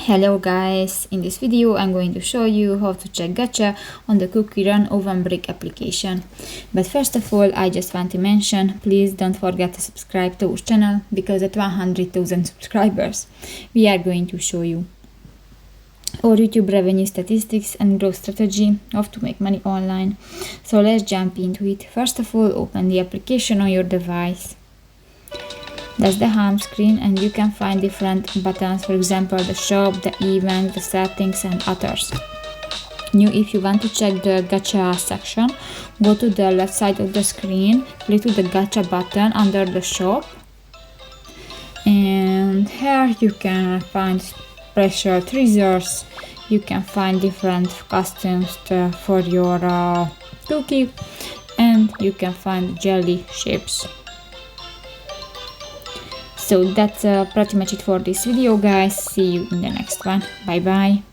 Hello guys, in this video I'm going to show you how to check gacha on the CoookieRun OvenBreak application. But first of all, I just want to mention, please don't forget to subscribe to our channel, because at 100,000 subscribers we are going to show you our YouTube revenue statistics and growth strategy, how to make money online. So let's jump into it. First of all, open the application on your device. That's the home screen, and you can find different buttons, for example the shop, the event, the settings and others. Now if you want to check the gacha section, go to the left side of the screen, click to the gacha button under the shop, and here you can find special treasures. You can find different costumes for your cookie, and you can find jelly shapes. So that's pretty much it for this video, guys. See you in the next one. Bye bye.